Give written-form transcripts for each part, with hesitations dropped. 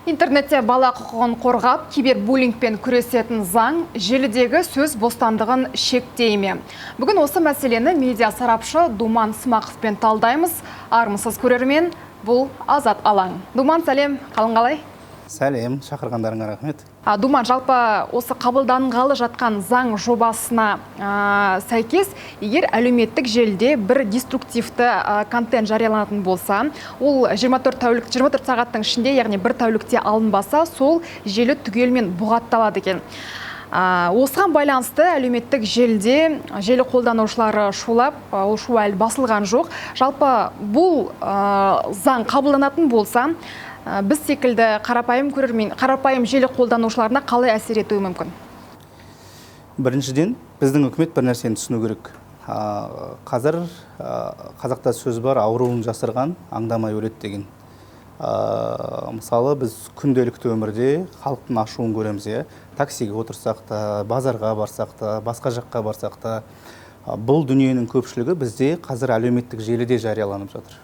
Интернетте бала құқығын қорғап, кибербуллингпен күресетін заң желідегі сөз бостандығын шектей ме? Бүгін осы мәселені медиа сарапшы Думан Смақовпен талдаймыз. Армысыз көрермен, бұл Азат алаң. Думан, сәлем, қалың қалай? Сәлем, шақырғандарыңа рахмет. Думан, жалпы осы қабылданғалы жатқан заң жобасына сәйкес, егер әлеуметтік желіде бір деструктивті контент жарияланатын болса, ол 24 сағаттың ішінде, яғни бір тәулікте алынбаса, сол желі түгелмен бұғатталады екен. Осыған байланысты әлеуметтік желіде желі қолданушылары шулап, ол шу әлі басылған жоқ. Жалпы бұл заң қабылданатын болса, біз секілді қарапайым желі қолданушыларына қалай әсер етуі мүмкін? Біріншіден, біздің үкімет бір нәрсені түсіну керек. Қазір қазақта сөз бар, ауруын жасырған аңдамай өледі деген. Мысалы, біз күнделікті өмірде халықтың ашуын көреміз. Таксиге отырсақ та, базарға барсақ та, басқа жаққа барсақ та, бұл дүниенің көпшілігі бізде қазір әлеуметтік желіде жарияланып жатыр.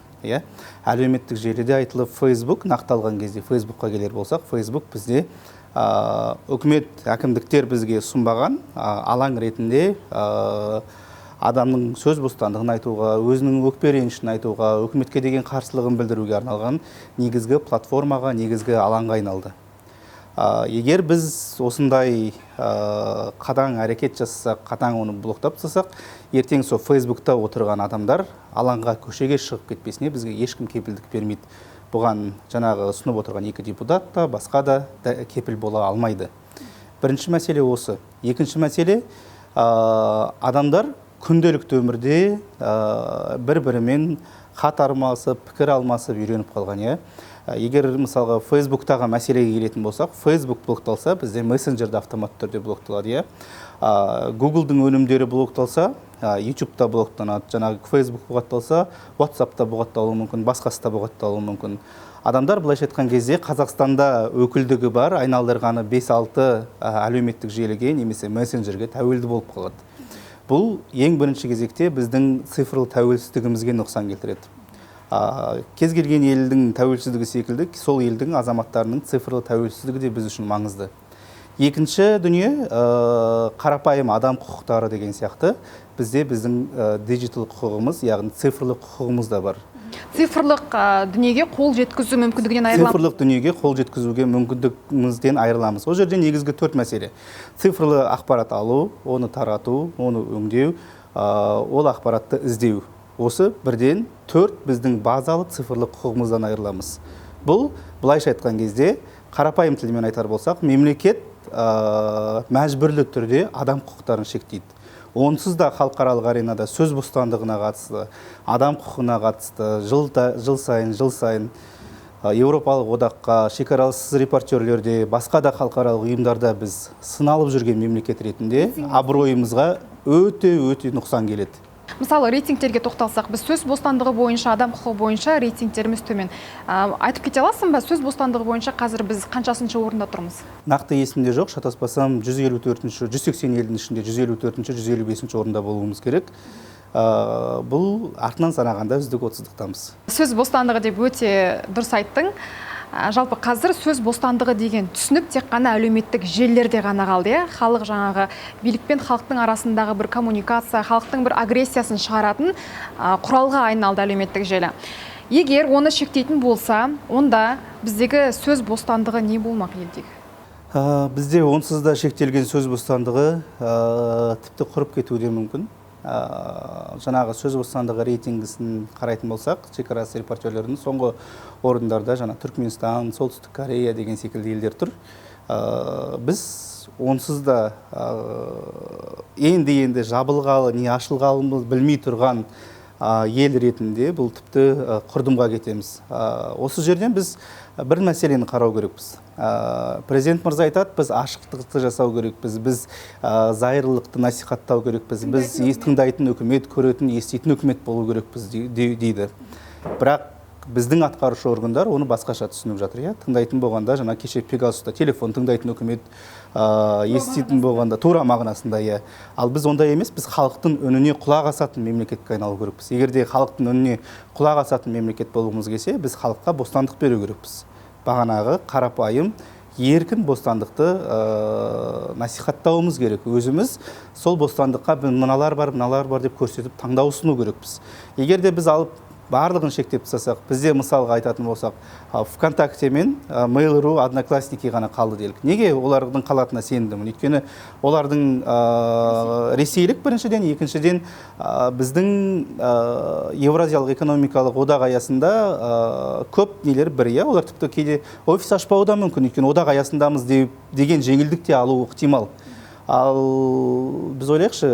Әлеуметтік желіде айтылып, Facebook нақталған кезде, Facebookқа келер болсақ, Facebook бізде үкімет, әкімдіктер бізге ұсынбаған алаң ретінде адамның сөз бостандығын айтуға, өзінің өкпе ренішін айтуға, үкіметке деген қарсылығын білдіруге арналған негізгі платформаға, негізгі алаңға айналды. Егер біз осындай қатаң әрекет жасасақ, қатаң оны блоктап тастасақ, ертең сол Facebook'та отырған адамдар алаңға көшеге шығып кетпесіне бізге ешкім кепілдік бермейді. Бұған жаңағы ұсынып отырған екі депутат та, басқа да кепіл бола алмайды. Бірінші мәселе осы. Екінші мәселе, адамдар күнделікті өмірде бір-бірімен хат алмасып, пікір алмасып үйреніп қалған. Егер мысалға Facebook'тағы мәселеге келетін болсақ, Facebook блокталса, бізде мессенджерді автоматты түрде блокталады. Google'дың өнімдері блокталса, YouTube'да блокталады, жаңағы Facebook бұғатталса, WhatsApp'та бұғатталуы мүмкін, басқасы да бұғатталуы мүмкін. Адамдар былайша айтқан кезде Қазақстанда өкілдігі бар, айналдырғаны 5-6 әлеуметтік желіге немесе мессенджерге тәуелді болып қалады. Бұл ең бірінші кезекте біздің цифрлы тәуелсіздігімізге нұқсан келтіреді. Кез келген елдің тәуелсіздігі секілді, сол елдің азаматтарының цифрлы тәуелсіздігі де біз үшін маңызды. Екінші дүние, қарапайым адам құқықтары деген сияқты, бізде біздің диджитал құқығымыз, яғни цифрлы құқығымыз да бар. Цифрлық дүниеге қол жеткізу мүмкіндігінен айырыламыз. Цифрлық дүниеге қол жеткізуге мүмкіндігімізден айырыламыз. Ол жерде негізгі 4 мәселе. Цифрлы ақпарат алу, оны тарату, оны өңдеу, ол ақпаратты іздеу. Осы бірден 4 біздің базалы цифрлық құқығымыздан айырыламыз. Бұл, былайша айтқан кезде, қарапайым тілмен айтар болсақ, мемлекет мәжбүрлі түрде адам құқықтарын шектейді. Онсыз да халықаралық аренада сөз бостандығына қатысты, адам құқығына қатысты, жыл сайын Еуропалық одаққа, шекарасыз репортерлерде, басқа да халықаралық ұйымдарда біз сыналып жүрген мемлекет ретінде абыройымызға өте нұқсан келеді. Мысалы, рейтингтерге тоқталсақ, біз сөз бостандығы бойынша, адам құқығы бойынша рейтингтеріміз төмен. Айтып кете аласың ба, сөз бостандығы бойынша қазір біз қаншасыншы орында тұрмыз? Нақты есімде жоқ, шатаспасам 180 елдің ішінде 154-155 орында болуымыз керек. Бұл артынан санағанда үздік 30-дықтамыз. Сөз бостандығы деп өте дұрыс айттың. Жалпы қазір сөз бостандығы деген түсінік тек қана әлеуметтік желілерде ғана қалды. Халық жаңағы билік пен халықтың арасындағы бір коммуникация, халықтың бір агрессиясын шығаратын құралға айналды әлеуметтік желі. Егер оны шектейтін болса, онда біздегі сөз бостандығы не болмақ елдегі? Бізде онсыз да шектелген сөз бостандығы тіпті құрып кетуі де мүмкін. Жаңағы сөз бостандығы рейтингісін қарайтын болсақ, шекарасыз репортерлердің соңғы орындарда Түркменстан, Солтүстік Корея деген секілді елдер тұр. Біз онсыз да енді жабылғалы, не ашылғалымыз білмей тұрған ел ретінде бұл тіпті құрдымға кетеміз. Осы жерден біз бір мәселені қарау керекпіз. Президент мырза айтады, біз ашықтықты жасау керекпіз, біз зайырлықты насихаттау керекпіз, біз тыңдайтын үкімет, көретін, еститін үкімет болу керекпіз дейді. Бірақ біздің атқарушы органдар оны басқаша түсініп жатыр. Тыңдайтын болғанда, жаңа кеше Пегасуста телефон тыңдайтын үкімет, еститін болғанда тура мағынасында. Ал біз ондай емес, біз халықтың үніне құлақ асатын мемлекетке айналу керекпіз. Егер де халықтың үніне құлақ асатын мемлекет болуымыз келсе, біз халыққа бостандық беру керекпіз. бағанағы қарапайым еркін бостандықты насихаттауымыз керек. Өзіміз сол бостандыққа мыналар бар деп көрсетіп таңдау ұсыну керекпіз. Егер де біз алып барлығын шектеп тастасақ, бізде мысалға айтатын болсақ, ВКонтакте мен Mail.ru, Одноклассники ғана қалды делік. Неге олардың қалатынына сендімін? Өйткені олардың ресейлік біріншіден, екіншіден біздің Евразиялық экономикалық одақ аясында көп нелер бір, олар тіпті кейде офис ашпауы да мүмкін, өйткені одақ аясындамыз деген жеңілдік те алуы ықтимал. Ал біз ойлайықшы,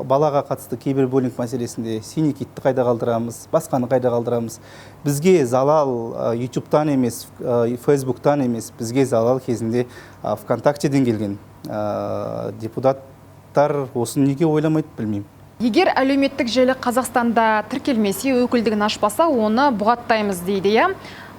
балаға қатысты кейбір бөлінг мәселесінде синий китті қайда қалдырамыз, басқаны қайда қалдырамыз. Бізге залал YouTube-тан емес, Facebook-тан емес, бізге залал кезінде ВКонтактеден келген депутаттар осын неге ойламайды, білмеймін. Егер әлеуметтік желі Қазақстанда тіркелмесе, өкілдігін ашпаса, оны бұғаттаймыз дейді.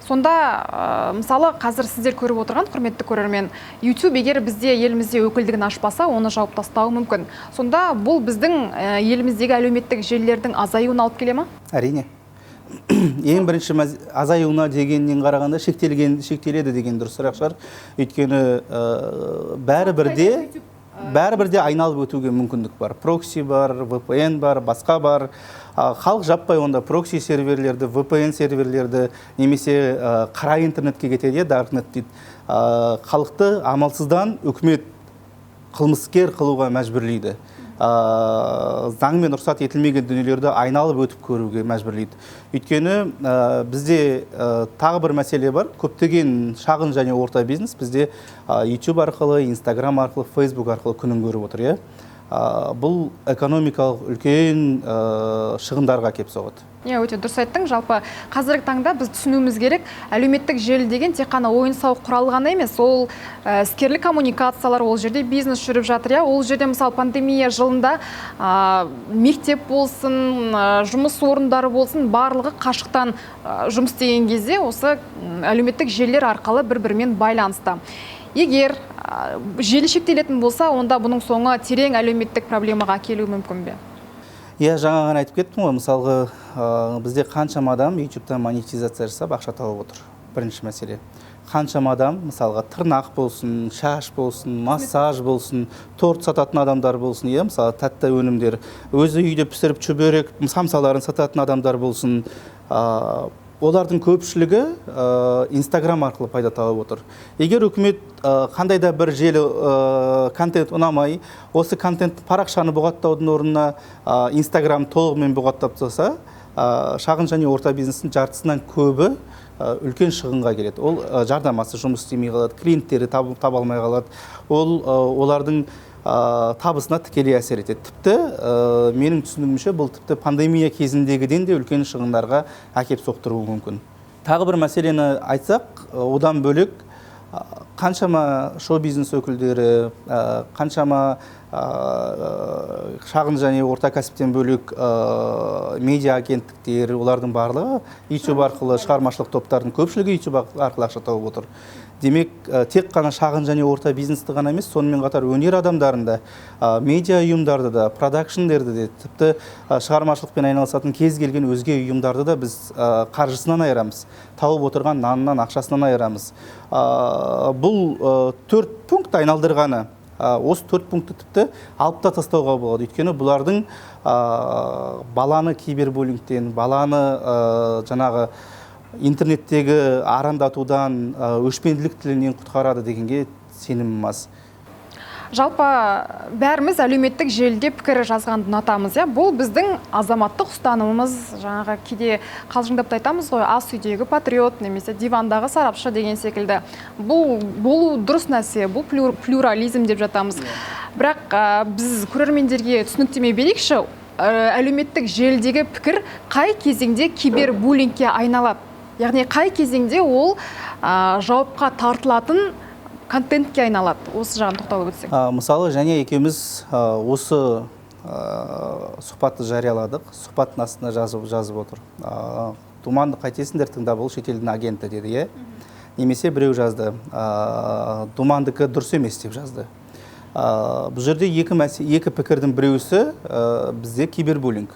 Сонда, мысалы, қазір сіздер көріп отырған, құрметті көрермен, YouTube егер бізде елімізде өкілдігін ашпаса, оны жауып тастауы мүмкін. Сонда бұл біздің еліміздегі әлеуметтік желілердің азаюына алып келе ме? Әрине. Ең бірінші азаюына дегеннен қарағанда шектеледі деген дұрысырақ шығар. Өйткені бәрібірде айналып өтуге мүмкіндік бар. Прокси бар, VPN бар, басқа бар. Халық жаппай онда прокси серверлерді, VPN серверлерді, немесе қара интернетке кетеді, даркнет дейді. Халықты амалсыздан үкімет қылмыскер қылуға мәжбүрлейді. Заңмен рұқсат етілмеген дүниелерді айналып өтіп көруге мәжбүрлейді. Өйткені бізде тағы бір мәселе бар. Көптеген шағын және орта бизнес бізде YouTube арқылы, Instagram арқылы, Facebook арқылы күнін көріп отыр. Бұл экономикалық үлкен шығындарға кеп соғады. Өте дұрыс айттың. Жалпы қазіргі таңда біз түсінуіміз керек, әлеуметтік желі деген тек қана ойын-сауық құралы ғана емес, ол іскерлік коммуникациялар, ол жерде бизнес жүріп жатыр. Ол жерде мысалы пандемия жылында мектеп болсын, жұмыс орындары болсын, барлығы қашықтан жұмыс істеген кезде осы әлеуметтік желілер арқылы бір-бірімен байланысты. Егер желі шектелетін болса, онда бұның соңы терең әлеуметтік проблемаға келуі мүмкін бе? Жаңа ғана айтып кеттім ғой, мысалғы бізде қаншама адам YouTube-тан монетизация жасап ақша тауып отыр. Бірінші мәселе. Қаншама адам, мысалға тырнақ болсын, шаш болсын, массаж болсын, торт сататын адамдар болсын, мысалы тәтті өнімдер, өзі үйде пісіріп чөберек самсаларын сататын адамдар болсын, олардың көпшілігі Instagram арқылы пайда тауып отыр. Егер үкімет қандай да бір желі контент ұнамай, осы контент парақшаны бұғаттаудың орнына Instagram толығымен бұғаттап тастаса, шағын және орта бизнестің жартысынан көбі үлкен шығынға келеді. Ол жарнамасы жұмыс істемей қалады, клиенттері таба алмай қалады. Ол олардың табысына тікелей әсер етеді. Тіпті менің түсінігімше бұл тіпті пандемия кезіндегіден де үлкен шығындарға әкеп соқтыруы мүмкін. Тағы бір мәселені айтсақ, одан бөлек қаншама шоу-бизнес өкілдері, қаншама шағын және орта кәсіптен бөлек медиа агенттіктер, олардың барлығы YouTube арқылы, шығармашылық топтардың көпшілігі YouTube арқылы ақша тауып отыр. Демек, тек қана шағын және орта бизнесті ғана емес, сонымен қатар өнер адамдарында, медиа ұйымдарды да, продакшндерді де, тіпті шығармашылықпен айналысатын кез келген өзге ұйымдарды да біз қаржысынан айырамыз, тауып отырған нанынан, ақшасынан айырамыз. Бұл 4 пункт айналдырғаны, осы 4 пунктті тіпті алып та тастауға болады. Өйткені бұлардың баланы кибербуллингтен, баланы жаңағы интернеттегі арандатудан, өшпенділік тілінен құтқарады дегенге сенімім аз. Жалпы бәріміз әлеуметтік желіде пікір жазғанды ұнатамыз. Бұл біздің азаматтық ұстанымымыз, жаңағы кейде қалжыңдап айтамыз ғой, ас үйдегі патриот немесе дивандағы сарапшы деген секілді. Бұл дұрыс нәрсе, бұл плюрализм деп жатамыз. Бірақ біз көрермендерге түсініктеме берейікші, әлеуметтік желідегі пікір қай кезеңде кибербуллингке айналады? Яғни қай кезеңде ол жауапқа тартылатын контентке айналады? Осы жағын тоқталып өтсек. Мысалы, және екеуміз осы сұхбатты жарияладық. Сұхбаттың астына жазып отыр. Думанды қайтесіңдер тыңдап, ол шетелдің агенті деді, немесе біреу жазды. Думандыкі дұрыс емес деп жазды. Бұл жерде екі пікірдің біреусі бізде кибербуллинг,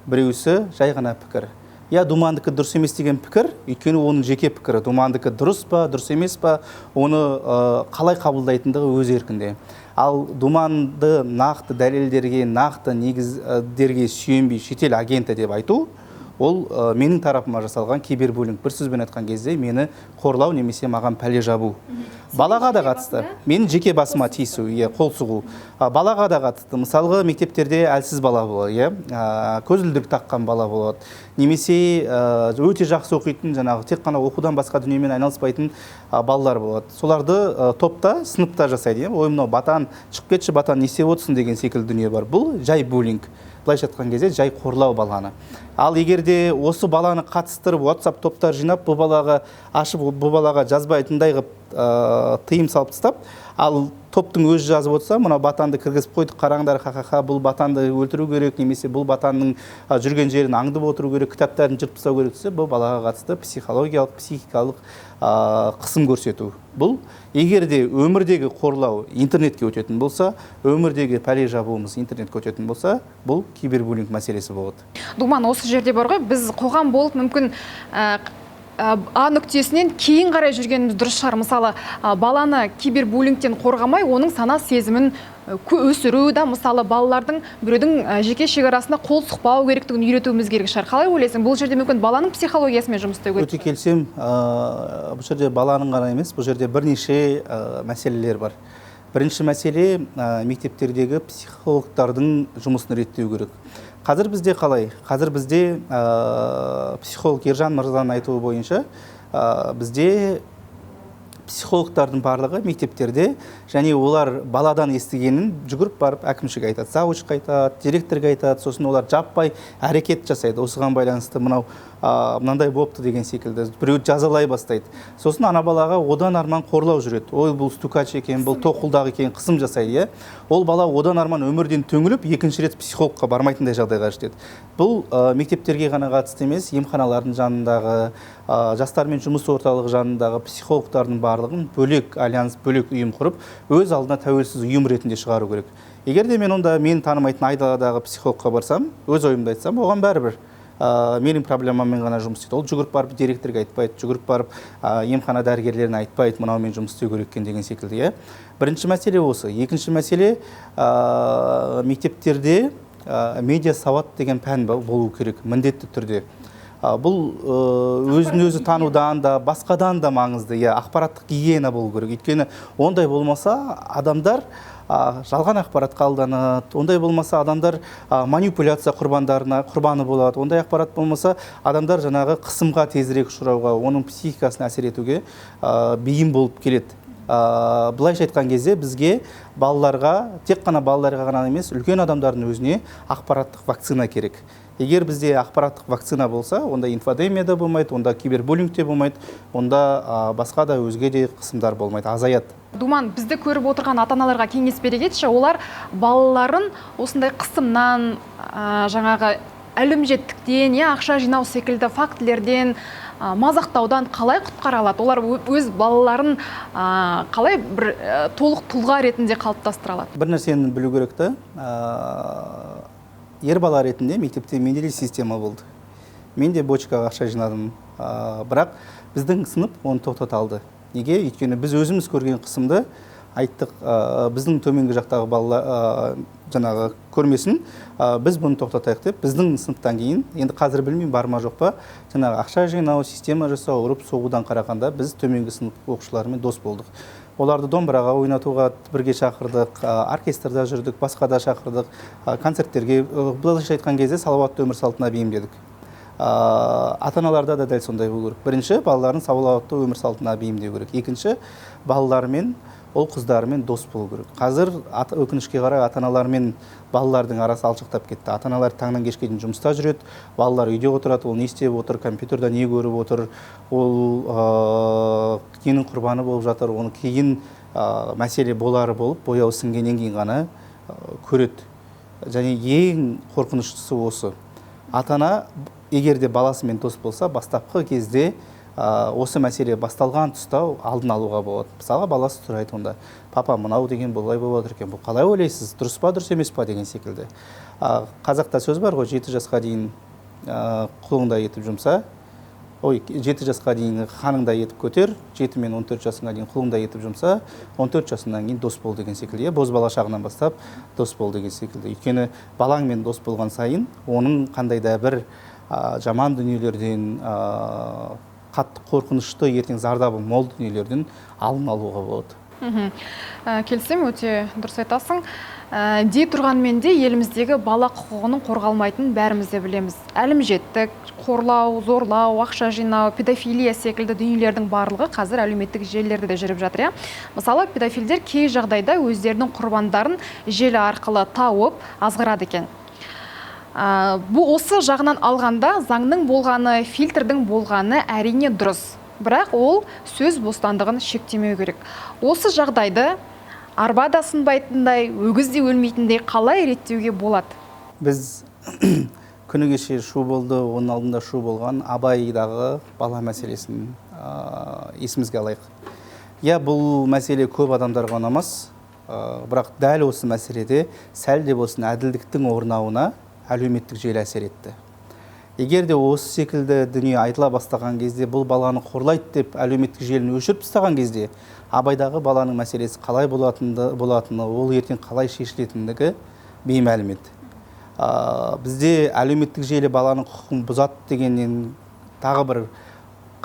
біреусі жай ғана пікір. иә, думандікі дұрыс емес деген пікір, өйткені оның жеке пікірі. Думандікі дұрыс па, дұрыс емес па, оны қалай қабылдайтындығы өз еркінде. Ал думанды нақты дәлелдерге, нақты негіздерге сүйенбей шетел агенті деп айту, ол менің тарапыма жасалған кибербуллинг. Бір сөзбен айтқан кезде мені қорлау немесе маған пәле жабу. Балаға да қатысты. Менің жеке басыма тиісу, қол сұғу. Балаға да қатысты. Мысалғы, мектептерде әлсіз бала болады, көзілдірік таққан бала болады. Немесе өте жақсы оқитын, жаңағы тек қана оқудан басқа дүниемен айналыспайтын балалар болады. Соларды топта, сыныпта жасайды. Ой, мынау батан шығып кетші, батан не істеп отырсың деген секілді дүние бар. Бұл жай буллинг. Былайша айтқан кезде жай қорлау баланы. Ал егерде осы баланы қатыстырып, WhatsApp топтар жинап, бұл балаға ашып, бұл балаға жазбайтындай қылып тыйым салып тастап, ал топтың өзі жазып отырса, мына батанды кіргізіп қойдық, қараңдар, ха-ха-ха, бұл батанды өлтіру керек, немесе бұл батанның жүрген жерін аңдып отыру керек, кітаптарын жыртып тастау керек десе, бұл балаға қатысты психологиялық, психикалық қысым көрсету. Бұл егерде өмірдегі қорлау интернетке өтетін болса, өмірдегі пәле жабуымыз интернетке өтетін болса, бұл кибербуллинг мәселесі болады. Думан, осы жерде бар ғой, біз қоғам болып мүмкін А нүктесінен кейін қарай жүргеніміз дұрыс шығар. Мысалы, баланы кибербуллингтен қорғамай, оның сана сезімін өсіру да, мысалы, балалардың біреудің жеке шекарасына қол сұқпау керектігін үйретуіміз керек шығар. Қалай ойлайсың? Бұл жерде мүмкін баланың психологиясымен жұмыс істеу керек. Өте келсем, бұл жерде баланың ғана емес, бұл жерде бірнеше мәселелер бар. Бірінші мәселе, мектептердегі психологтардың жұмысын реттеу керек. Қазір бізде қалай? Қазір бізде психолог Ержан Мырзаның айтуы бойынша бізде психологтардың барлығы мектептерде, және олар баладан естігенін жүгіріп барып әкімшіге айтады, завучқа айтады, директорға айтады, сосын олар жаппай әрекет жасайды. Осыған байланысты мынандай болыпты деген секілді біреу жазалай бастайды. Сосын ана балаға одан арман қорлау жүреді. Ой, бұл стукач екен, бұл тоқылдағы екен, қысым жасайды. Ол бала одан арман өмірден төңіліп, екінші рет психологқа бармайтындай жағдайға жетеді. Бұл мектептерге ғана қатысты емес, емханалардың жанындағы, жастармен жұмыс орталығы жанындағы психологтардың барлығын бөлек альянс, бөлек ұйым құрып, өз алдына тәуелсіз ұйым ретінде шығару керек. Егерде мен онда мені танымайтын айдаладағы психологқа барсам, өз ойымды айтсам, оған бәрібір менің проблемаммен ғана жұмыс істейді. Ол жүгіріп барып директорға айтпайды, жүгіріп барып емхана дәрігерлеріне айтпайды, мынаумен жұмыс істеу керек екен деген секілді. Бірінші мәселе осы. Екінші мәселе, мектептерде медиа сауат деген пән болу керек, міндетті түрде. Бұл өзін өзі танудан да, басқадан да маңызды, ақпараттық гигиена болу керек. Өйткені ондай болмаса адамдар жалған ақпаратқа алданады, ондай болмаса адамдар манипуляция құрбаны болады, ондай ақпарат болмаса адамдар жаңағы қысымға тезірек ұшырауға, оның психикасына әсер етуге бейім болып келеді. Былайша айтқан кезде бізге балаларға, тек қана балаларға ғана емес, үлкен адамдардың өзіне ақпараттық вакцина керек. Егер бізде ақпараттық вакцина болса, онда инфодемия да болмайды, онда кибербуллинг те болмайды, онда басқа да өзге де қысымдар болмайды, азаяды. Думан, бізді көріп отырған ата-аналарға кеңес бере кетші, олар балаларын осындай қысымнан, жаңағы әлімжеттіктен, ақша жинау секілді фактілерден, мазақтаудан қалай құтқара алады? Олар өз балаларын қалай бір толық тұлға ретінде қалыптастыра алады? Бір нәрсені білу керек та, ер бала ретінде мектепте менде де система болды. Мен де бочкаға ақша жинадым, бірақ біздің сынып оны тоқтата алды. Неге? Өйткені біз өзіміз көрген қысымды айттық, біздің төменгі жақтағы балалар жаңағы көрмесін, біз бұны тоқтатайық деп, біздің сыныптан кейін, енді қазір білмеймін бар ма жоқ па, жаңағы ақша жинау, система жасау, ұрып соғудан қарағанда біз төменгі сынып оқушыларымен дос болдық. Оларды домбыраға ойнатуға бірге шақырдық, оркестрда жүрдік, басқа да шақырдық, концерттерге, былайша айтқан кезде салауатты өмір салтына бейімдедік. Ата-аналарда да дәл сондай болу керек. Бірінші, балаларын салауатты өмір салтына бейімдеу керек. Екінші, балалармен, ол қыздармен дос болу керек. Қазір өкінішке қарай ата-аналармен балалардың арасы алшақтап кетті. Ата-аналар таңнан кешке дейін жұмыста жүреді, балалар үйде отырады, ол не істеп отыр, компьютерда не көріп отыр, ол ненің құрбаны болып жатыр, оны кейін мәселе болары болып, бояу сіңгеннен кейін ғана көреді. Және ең қорқыныштысы осы. Ата-ана егерде баласымен дос болса, бастапқы кезде осы мәселе басталған тұста алдын алуға болады. Мысалға баласы сұрайды онда, папа, мынау деген бұлай болып отыр екен, бұл қалай ойлайсыз, дұрыс па, дұрыс емес па деген секілді. Қазақта сөз бар ғой, 7 жасқа дейін құлыңда етіп жұмса, 7 жасқа дейін ханыңда етіп көтер, 7 мен 14 жасыңа дейін құлыңда етіп жұмса, 14 жасынан кейін дос бол деген секілді. Бозбала шағынан бастап дос бол деген секілді. Өйткені балаңмен дос болған сайын, оның қандай да бір жаман дүниелерден, қатты қорқынышты, ертең зардабы мол дүниелерден алдын алуға болады. Келсем, өте дұрыс айтасың. Дей тұрғанмен де еліміздегі бала құқығының қорғалмайтынын бәріміз де білеміз. Әлімжеттік, қорлау, зорлау, ақша жинау, педофилия секілді дүниелердің барлығы қазір әлеуметтік желілерде де жүріп жатыр. Мысалы, педофилдер кей жағдайда өздерінің құрбандарын желі арқылы тауып азғырады екен. Бұл осы жағынан алғанда заңның болғаны, фильтрдің болғаны әрине дұрыс. Бірақ ол сөз бостандығын шектемеу керек. Осы жағдайды арба да сынбайтындай, өгіз де өлмейтіндей қалай реттеуге болады? Біз күні кеше шу болды, оның алдында шу болған Абайдағы бала мәселесін есімізге алайық. Бұл мәселе көп адамдарға ұнамас, бірақ дәл осы мәселеде сәл де болсын әділдіктің орнауына әлеуметтік желі әсер етті. Егер де осы секілді дүние айтыла бастаған кезде, бұл баланы қорлайды деп әлеуметтік желіні өшіріп тастаған кезде, Абайдағы баланың мәселесі қалай болатыны, ол ертең қалай шешілетіндігі беймәлім еді. Бізде әлеуметтік желі баланың құқығын бұзады дегеннен тағы бір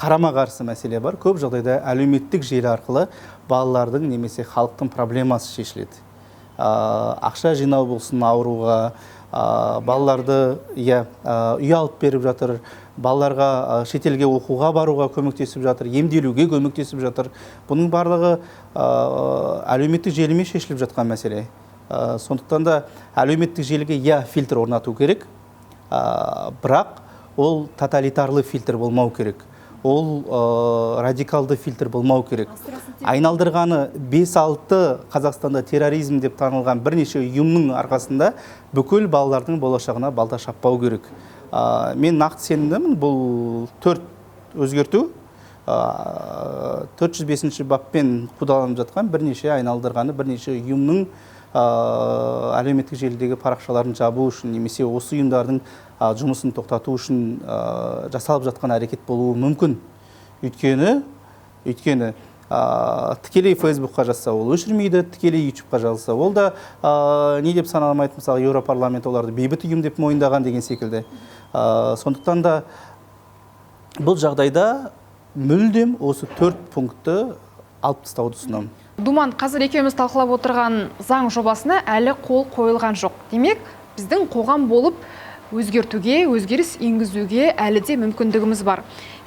қарама-қарсы мәселе бар. Көп жағдайда әлеуметтік желі арқылы балалардың немесе халықтың проблемасы шешіледі. Ақша жинау болсын ауруға, балаларды үй алып беріп жатыр, балаларға шетелге оқуға баруға көмектесіп жатыр, емделуге көмектесіп жатыр. Бұның барлығы әлеуметтік желімен шешіліп жатқан мәселе. Сондықтан да әлеуметтік желіге фильтр орнату керек, бірақ ол тоталитарлы фильтр болмау керек. Ол радикалды фильтр болмау керек. Айналдырғаны 5-6 Қазақстанда терроризм деп танылған бірнеше ұйымның арқасында бүкіл балалардың болашағына балта шаппау керек. Мен нақты сенімдімін, бұл 4 өзгерту 405 баппен қудаланып жатқан бірнеше айналдырғаны бірнеше ұйымның әлеуметтік желідегі парақшаларын жабу үшін немесе осы ұйымдардың жұмысын тоқтату үшін жасалып жатқан әрекет болуы мүмкін. Өйткені тікелей Фейсбукқа жазса ол өшірмейді, тікелей YouTubeқа жазса ол да не деп саналмайды. Мысалы, Еуропарламент оларды бейбіт ұйым деп мойындаған деген секілді. Сондықтан да бұл жағдайда мүлдем осы 4 пунктты алып тастауды ұсынамын. Думан, қазір екеуміз талқылап отырған заң жобасына әлі қол қойылған жоқ. Демек, біздің қоғам болып өзгертуге, өзгеріс енгізуге әлі де мүмкіндігіміз бар.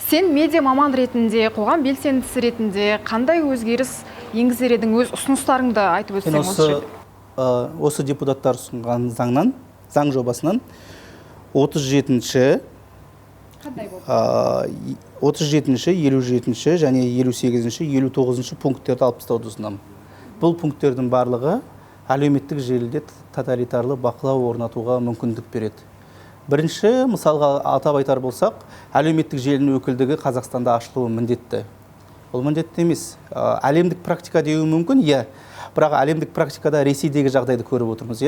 Сен медиа маман ретінде, қоғам белсендісі ретінде қандай өзгеріс енгізер едің, өз ұсыныстарыңды айтып өтсең осы жерде? Осы депутаттар ұсынған заң жобасынан 37-ші, 57-ші және 58-ші, 59-ші пункттерді алып тастауды ұсынамын. Бұл пункттердің барлығы әлеуметтік желіде тоталитарлы бақылау орнатуға мүмкіндік береді. Бірінші, мысалға атап айтар болсақ, әлеуметтік желінің өкілдігі Қазақстанда ашылуы міндетті. Ол міндетті емес. Әлемдік практика деуі мүмкін, бірақ әлемдік практикада Ресейдегі жағдайды көріп отырмыз,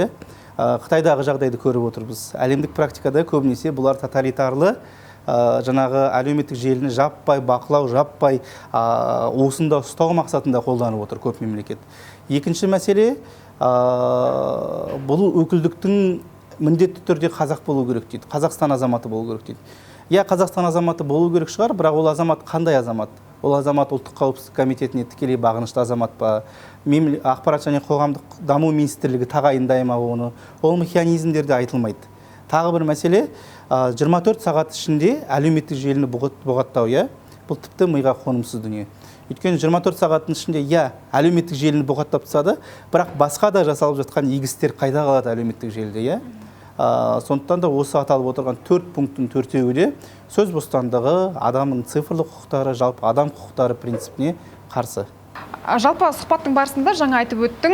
Қытайдағы жағдайды көріп отырмыз. Әлемдік практикада көбінесе бұлар тоталитарлы жаңағы әлеуметтік желіні жаппай бақылау, жаппай осында ұстау мақсатында қолданып отыр көп мемлекет. Екінші мәселе, бұл өкілдіктің міндетті түрде қазақ болу керек дейді. Қазақстан азаматы болу керек дейді. Қазақстан азаматы болу керек шығар, бірақ ол азамат қандай азамат? Ол азамат ұлттық қауіпсіздік комитетіне тікелей бағынышты азамат па? Ақпарат және қоғамдық даму министрлігі тағайындай ма оны? Ол механизмдерде айтылмайды. Тағы бір мәселе, 24 сағат ішінде әлеуметтік желіні бұғаттау, бұл тіпті миға қонымсыз дүние. Өйткені 24 сағаттың ішінде әлеуметтік желіні бұғаттап тастады, бірақ басқа да жасалып жатқан егістер қайда қалады әлеуметтік желіде, Сондықтан да осы аталып отырған 4 пункттың 4-еуі де сөз бостандығы, адамның цифрлық құқықтары, жалпы адам құқықтары принципіне қарсы. Жалпы сұхбаттың барысында жаңа айтып өттің,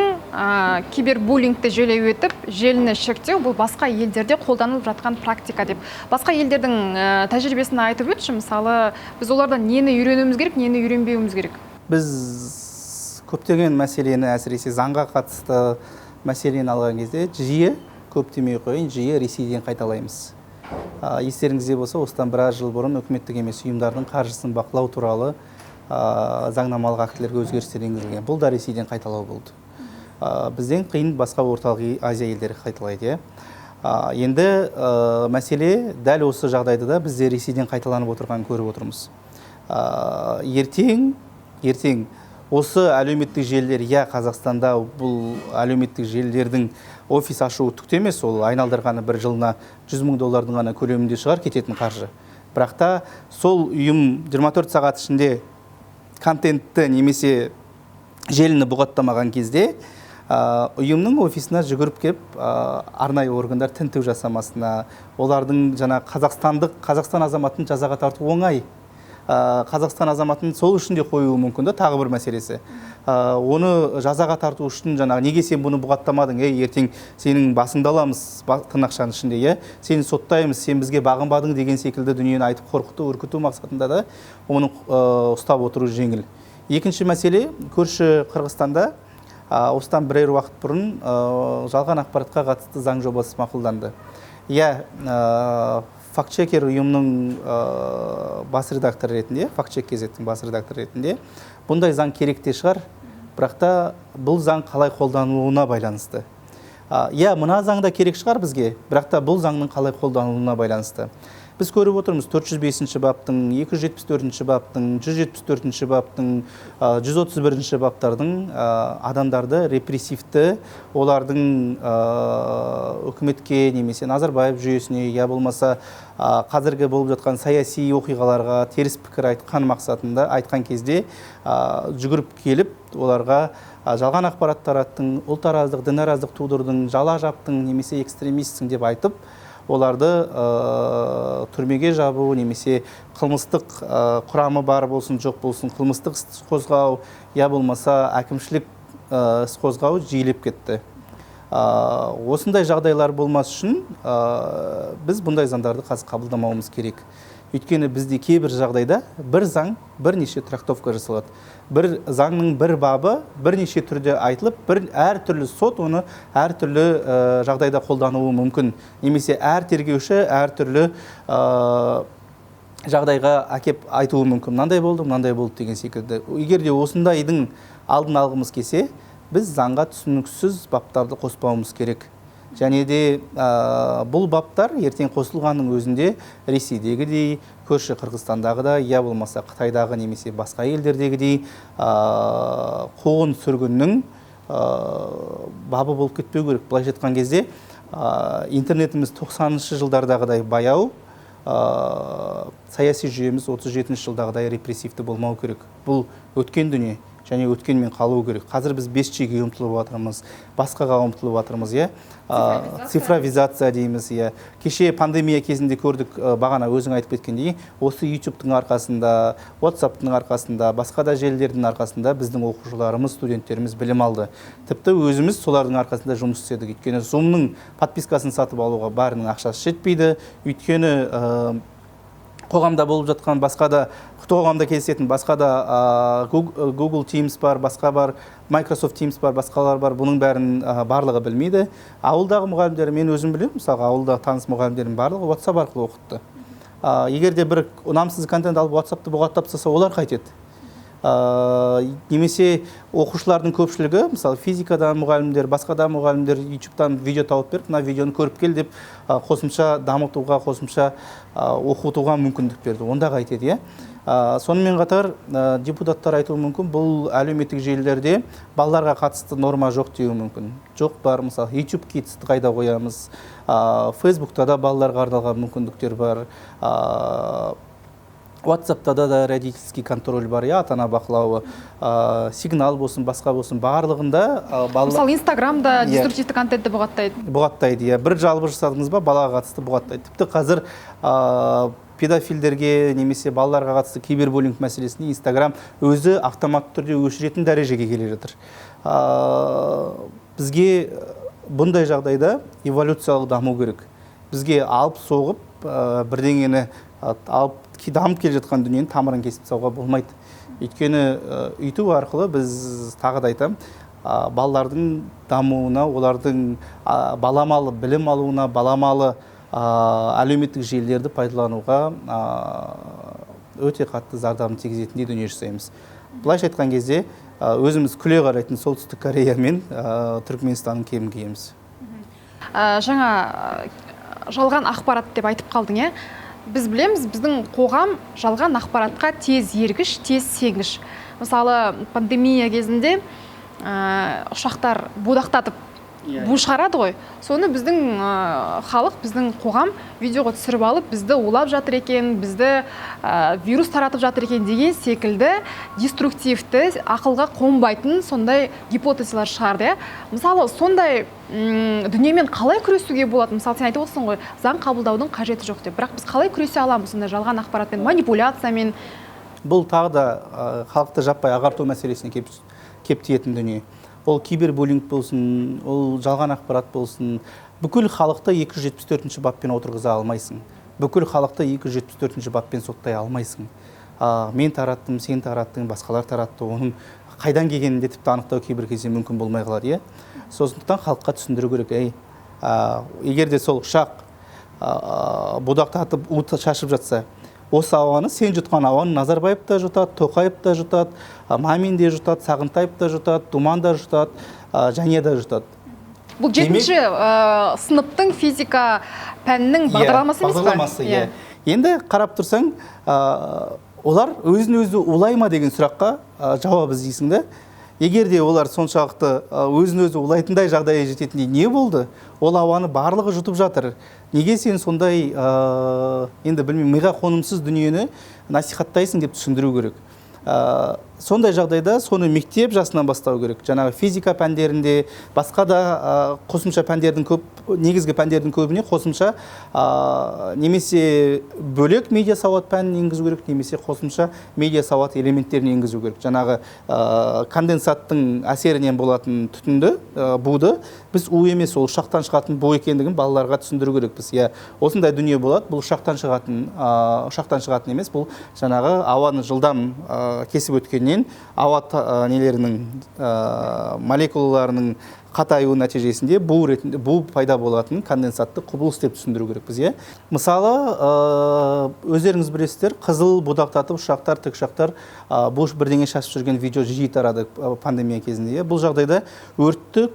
кибербуллингті желеу етіп, желіні шектеу бұл басқа елдерде қолданылып жатқан практика деп. Басқа елдердің тәжірибесін айтып өтші, мысалы, біз олардан нені үйренуіміз керек, нені үйренбеуіміз керек? Біз көптеген мәселені, әсіресе заңға қатысты мәселені алған кезде жиі, көп демей қойын, жиі Ресейден қайталаймыз. Естеріңізде болса, осыдан біраз жыл бұрын үкіметтік емес ұйымдардың қаржысын бақылау туралы заңнамалық актілерге өзгерістер енгізілген. Бұл да Ресейден қайталау болды. Бізден қиын басқа орталық Азия елдері қайталайды. Енді мәселе дәл осы жағдайда да бізде Ресейден қайталанып отырғанын көріп отырмыз. Ертең осы әлеуметтік желілер, Қазақстанда бұл әлеуметтік желілердің офис ашуы түкте емес, ол айналдырғаны бір жылына $100 мың ғана көлемінде шығар кететін қаржы. Бірақ та сол ұйым 24 сағат ішінде контентті немесе желіні бұғаттамаған кезде ұйымның офисына жүгіріп кеп арнайы органдар тінту жасамасына, олардың Қазақстан азаматын жазаға тарту оңай. Қазақстан азаматын сол үшін де қоюы мүмкін, тағы бір мәселесі. Оны жазаға тарту үшін неге сен бұны бұғаттамадың, ертең сенің басыңды аламыз, тырнақшаның ішінде, сені соттаймыз, сен бізге бағынбадың деген секілді дүниені айтып қорқыту, үркіту мақсатында да оны ұстап отыру жеңіл. Екінші мәселе, көрші Қырғызстанда осыдан бірер уақыт бұрын жалған ақпаратқа қатысты заң жобасы мақұлданды. Фактчекер ұйымның бас редакторы ретінде, фактчек кезеттің бас редакторы ретінде, бұндай заң керек те шығар, бірақ та бұл заң қалай қолданылуына байланысты. Мына заң да керек шығар бізге, бірақ та бұл заңның қалай қолданылуына байланысты. Біз көріп отырмыз 405-ші баптың, 274-ші баптың, 174-ші баптың, 131-ші баптардың адамдарды репрессивті, олардың үкіметке немесе Назарбаев жүйесіне, болмаса қазіргі болып жатқан саяси оқиғаларға теріс пікір айтқан кезде жүгіріп келіп, оларға жалған ақпарат тараттың, ұлтараздық, дінараздық тудырдың, жала жаптың немесе экстремистсің деп айтып, оларды түрмеге жабу немесе қылмыстық құрамы бар болсын, жоқ болсын, қылмыстық іс қозғау, болмаса әкімшілік іс қозғау жиілеп кетті. Осындай жағдайлар болмас үшін біз бұндай заңдарды қазір қабылдамауымыз керек. Өйткені бізде кейбір жағдайда бір заң бірнеше трактовка жасалады. Бір заңның бір бабы бірнеше түрде айтылып, әртүрлі сот оны әртүрлі жағдайда қолдануы мүмкін. Немесе әр тергеуші әртүрлі жағдайға әкеп айтуы мүмкін. Мынандай болды деген секілді. Егер де осындайдың алдын алғымыз келсе, біз заңға түсініксіз баптарды қоспауымыз керек. Және де бұл баптар ертең қосылғанның өзінде Ресейдегідей, көрші Қырғызстандағыда, болмаса Қытайдағы немесе басқа елдердегідей қуғын сүргіннің бабы болып кетпеу керек. Былайша айтқан кезде интернетіміз 90-шы жылдардағыдай баяу, саяси жүйеміз 37-ші жылдағыдай репрессивті болмау керек. Бұл өткен дүние. Және өткенмен қалу керек. Қазір біз 5G-ге ұмтылып жатырмыз, басқаға ұмтылып жатырмыз, цифровизация дейміз, Кеше пандемия кезінде көрдік, бағана өзің айтып кеткендей, осы YouTube-тың арқасында, WhatsApp-тың арқасында, басқа да желілердің арқасында біздің оқушыларымыз, студенттеріміз білім алды. Тіпті өзіміз солардың арқасында жұмыс істедік. Өйткені Zoom-ның подпискасын сатып алуға барының ақшасы жетпейді. Өйткені қоғамда болып жатқан басқа да, қоғамда кездесетін басқа да Google Teams бар, басқа бар, Microsoft Teams бар, басқалар бар, бұның бәрін барлығы білмейді. Ауылдағы мұғалімдер, мен өзім білемін, мысалға ауылда таныс мұғалімдердің барлығы WhatsApp арқылы оқытты. Егер де бір ұнамсыз контент алып WhatsApp-ты бұғаттап тастаса, олар қайтеді. Немесе оқушылардың көпшілігі, мысалы физикадан мұғалімдер, басқа да мұғалімдер YouTube-тан видео тауып беріп, мына видеоны көріп кел деп қосымша дамытуға, қосымша оқытуға мүмкіндік берді. Онда қайтеді, Сонымен қатар депутаттар айтуы мүмкін, бұл әлеуметтік желілерде балаларға қатысты норма жоқ деуі мүмкін. Жоқ бар, мысалы YouTube Kids'ті қайда қоямыз, Facebook'та да балаларға арналған мүмкіндіктер бар, WhatsApp'та да родительский контроль бар, ата-ана бақылауы, сигнал болсын, басқа болсын, барлығында мысалы Instagram'да деструктивті контентті бұғаттайды. Бір жалбы жасадыңыз ба, балаға қатысты бұғаттайды. Тіпті қазір педофилдерге немесе балаларға қатысты кибербуллинг мәселесіне Instagram өзі автоматты түрде өшіретін дәрежеге келе жатыр. Бізге бұндай жағдайда эволюциялық даму керек. Бізге алып соғып, бірдеңені алып дамып келе жатқан дүниені тамырын кесіп тастауға болмайды. Өйткені үйту арқылы біз тағы да айтам, балалардың дамуына, олардың баламалы білім алуына, баламалы әлеуметтік желілерді пайдалануға өте қатты зардабын тигізетіндей дүние жасаймыз. Былайша айтқан кезде өзіміз күле қарайтын Солтүстік Корея мен Түркменстанның кебін киеміз. Жаңа жалған ақпарат деп айтып қалдың, е? Біз білеміз, біздің қоғам жалған ақпаратқа тез ергіш, тез сенгіш. Мысалы, пандемия кезінде ұшақтар будақтатып бу шығарады ғой. Соны біздің халық, біздің қоғам видеоға түсіріп алып, бізді улап жатыр екен, бізді вирус таратып жатыр екен деген секілді деструктивті, ақылға қонбайтын сондай гипотезалар шығарды. Мысалы, сондай дүниемен қалай күресуге болады? Мысалы, сен айтып отырсың ғой, заң қабылдаудың қажеті жоқ деп. Бірақ біз қалай күресе аламыз сондай жалған ақпаратпен, манипуляциямен? Бұл тағы да халықты жаппай ағарту мәселесіне кеп тиетін дүние. Ол кибербуллинг болсын, ол жалған ақпарат болсын, бүкіл халықты 274-ші баппен отырғыза алмайсың. Бүкіл халықты 274-ші баппен соттай алмайсың. Мен тараттым, сен тараттың, басқалар таратты, оның қайдан келгенін де тіпті анықтау кейбір кезде мүмкін болмай қалады, е? Сондықтан халыққа түсіндіру керек, егер де сол ұшақ будақтатып уыт шашып жатса, осы ауаны сен жұтқан ауаны Назарбаев та жұтады, Тоқаев та жұтады, Мамин де жұтады, Сағынтаев та жұтады, Думан да жұтады, және да жұтады. Бұл 7-ші сыныптың физика пәнінің бағдарламасы емес пе? Бағдарламасы. Енді қарап тұрсаң, олар өзін-өзі улай ма деген сұраққа жауап іздейсің де. Егер де олар соншалықты өзін-өзі улайтындай жағдайға жететіндей не болды? Ол ауаны барлығы жұтып жатыр. Неге сен сондай, енді білмеймін, миға қонымсыз дүниені насихаттайсың деп түсіндіру керек. Сондай жағдайда соны мектеп жасынан бастау керек. Жаңағы физика пәндерінде, басқа да қосымша пәндердің көп, негізгі пәндердің көбіне қосымша немесе бөлек медиа сауат пәнін енгізу керек, немесе қосымша медиа сауат элементтерін енгізу керек. Жаңағы конденсаттың әсерінен болатын түтінді, буды біз у емес, ол ұшақтан шығатын бу екендігін балаларға түсіндіру керекпіз. Осындай дүние болады. Бұл ұшақтан шығатын емес, бұл жаңағы ауаны жылдам кесіп өткеннен ауа нелерінің молекулаларының қатаюы нәтижесінде бу пайда болатын конденсатты құбылыс деп түсіндіру керекпіз. Мысалы, өздеріңіз білесіздер, қызыл будақтатып ұшақтар, тікұшақтар бош бірдеңе шашып жүрген видео жиі тарады пандемия кезінде. Бұл жағдайда өртті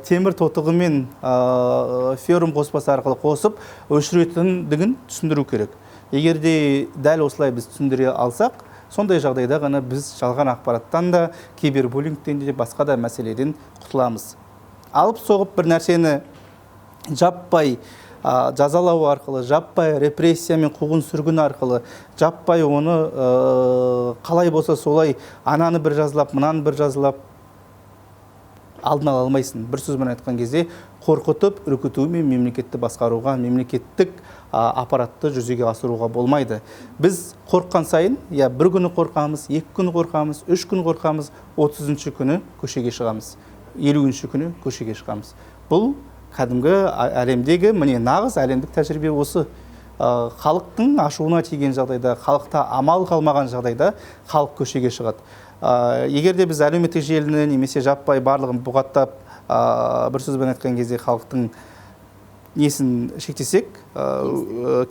темір тотығы мен феррум қоспасы арқылы қосып өшіретіндігін түсіндіру керек. Егер де дәл осылай біз түсіндіре алсақ, сондай жағдайда ғана біз жалған ақпараттан да, кибербуллингтен де, басқа да мәселеден құтыламыз. Алып соғып бір нәрсені жаппай жазалау арқылы, жаппай репрессия мен қуғын сүргін арқылы, жаппай оны қалай болса солай ананы бір жазылап, мынаны бір жазылап алдын ала алмайсың. Бір сөзбен айтқан кезде қорқытып, үркітумен мемлекетті басқаруға, мемлекеттік аппаратты жүзеге асыруға болмайды. Біз қорыққан сайын, бір күні қорқамыз, 2 күні қорқамыз, 3 күні қорқамыз, 30-ші күні көшеге шығамыз, 50-ші күні көшеге шығамыз. Бұл кәдімгі әлемдегі, міне нағыз әлемдік тәжірибе осы. Халықтың ашуына тиген жағдайда, халықта амал қалмаған жағдайда халық көшеге шығады. Егер де біз әлеуметтік желіні немесе жаппай барлығын бұғаттап, бір сөзбен айтқан кезде халықтың несін шектесек,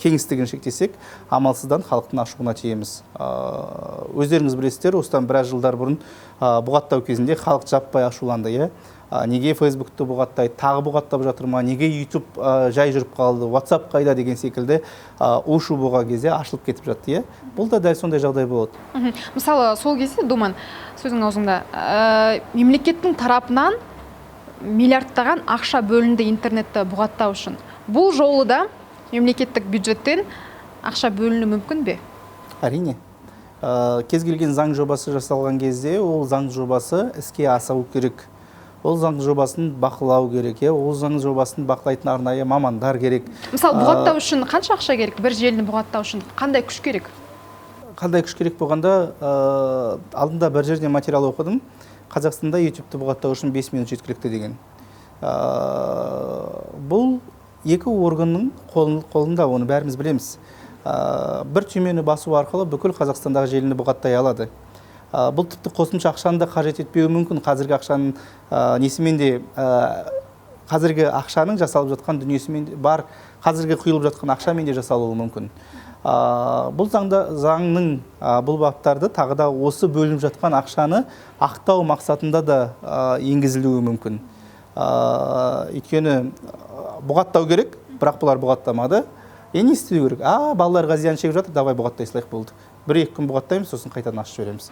кеңістігін шектесек, амалсыздан халықтың ашуына тиеміз. Өздеріңіз білесіздер, осыдан біраз жылдар бұрын бұғаттау кезінде халық жаппай ашуланды. Неге Фейсбукты бұғаттайды, тағы бұғаттап жатыр ма, неге YouTube жай жүріп қалды, WhatsApp қайда деген секілді у-шу болған кезде ашылып кетіп жатты. Бұл да дәл сондай жағдай болады. Мысалы, сол кезде, Думан, сөзің аузыңда, мемлекеттің тарапынан миллиардтаған ақша бөлінді интернетті бұғаттау үшін. Бұл жолы да мемлекеттік бюджеттен ақша бөліну мүмкін бе? Әрине. Кез келген заң жобасы жасалған кезде, ол заң жобасы іске асыру керек. Ол заң жобасын бақылау керек, ол заң жобасын бақылайтын арнайы мамандар керек. Мысалы, бұғаттау үшін қанша ақша керек? Бір желіні бұғаттау үшін қандай күш керек? Қандай күш керек болғанда, алдында бір жерде материал оқыдым. Қазақстанда YouTube-ті бұғаттау үшін 5 минут жеткілікті деген. Бұл екі органның қолында, оны бәріміз білеміз. Бір түймені басу арқылы бүкіл Қазақстандағы желіні бұғаттай алады. Бұл тіпті қосымша ақшаны да қажет етпеуі мүмкін. Қазіргі ақшаның несімен де қазіргі ақшаның жасалып жатқан дүниесімен бар, қазіргі құйылып жатқан ақшамен де жасалуы мүмкін. Бұл заңның бұл баптарды тағы да осы бөлініп жатқан ақшаны ақтау мақсатында да енгізілуі мүмкін. Өйткені бұғаттау керек, бірақ бұлар бұғаттамады. Не істеу керек? Балаларға зиян шегіп жатыр, давай бұғаттай салайық болды. 1-2 күн бұғаттаймыз, сосын қайтадан ашып жібереміз.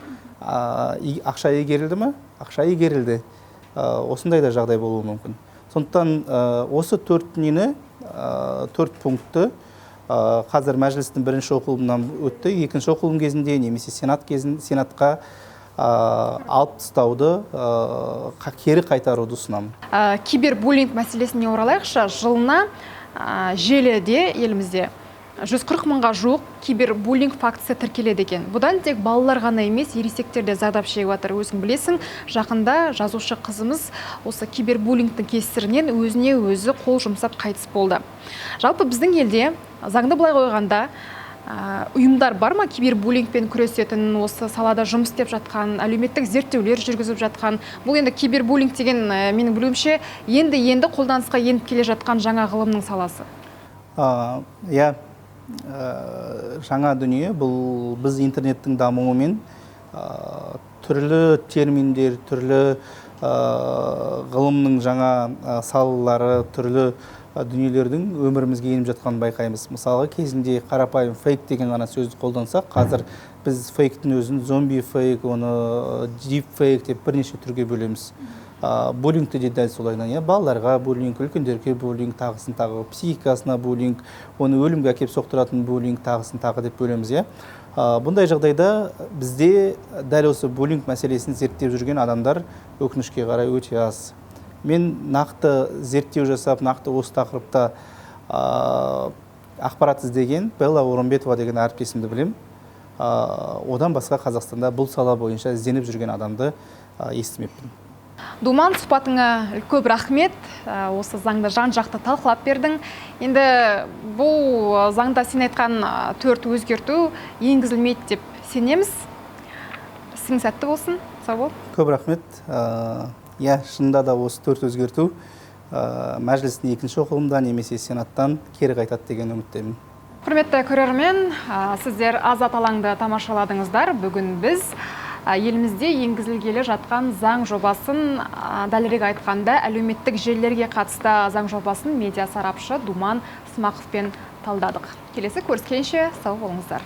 Ақша игерілді ме? Ақша игерілді. Осындай да жағдай болуы мүмкін. Сондықтан осы 4 пунктты қазір мәжілістің бірінші оқылымынан өтті, екінші оқылым кезінде немесе сенатқа алып тастауды, кері қайтаруды ұсынамын. Кибербуллинг мәселесіне оралайықшы, жылына желіде елімізде 140 мыңға жуық кибербуллинг фактісі тіркеледі екен. Бұдан тек балалар ғана емес, ересектер де зардап шегіп жатыр. Өзің білесің, жақында жазушы қызымыз осы кибербуллингтің кесірінен өзіне өзі қол жұмсап қайтыс болды. Жалпы біздің елде заңды былай қойғанда ұйымдар бар ма кибербуллингпен күресетін, осы салада жұмыс істеп жатқан, әлеуметтік зерттеулер жүргізіп жатқан? Бұл енді кибербуллинг деген менің білуімше енді қолданысқа еніп келе жатқан жаңа ғылымның саласы. Жаңа дүние, бұл біз интернеттің дамуымен түрлі терминдер, түрлі ғылымның жаңа салалары, түрлі дүниелердің өмірімізге еніп жатқанын байқаймыз. Мысалы, кезінде қарапайым фейк деген ғана сөзді қолдансақ, қазір біз фейктің өзін зомби фейк, оны дип фейк деп бірнеше түрге бөлеміз. Буллингті де дәл солайынан, балаларға буллинг, үлкендерге буллинг, тағысын тағы, психикасына буллинг, оны өлімге әкеп соқтыратын буллинг, тағысын тағы деп бөлеміз. Бұндай жағдайда бізде дәл осы буллинг мәселесін зерттеп жүрген адамдар өкінішке қарай өте аз. Мен нақты зерттеу жасап, нақты осы тақырыпта ақпарат іздеген Белла Орынбетова деген әріптесімді білем. Одан басқа Қазақстанда бұл сала бойынша ізденіп жүрген адамды естімеппін. Думан, сұхбатыңа көп рахмет. Осы заңды жан-жақты талқылап бердің. Енді бұл заңда сен айтқан 4 өзгерту енгізілмейді деп сенеміз. Ісің сәтті болсын. Сау бол. Көп рахмет. Шынында да осы 4 өзгерту мәжілістің екінші оқылымда немесе сенаттан кері қайтады деген үміттемін. Құрметті көрермен, сіздер Азат алаңды тамашаладыңыздар. Бүгін біз елімізде енгізілгелі жатқан заң жобасын, дәлірек айтқанда әлеуметтік желілерге қатысты заң жобасын медиа сарапшы Думан Смақовпен талдадық. Келесі көріскенше сау болыңыздар.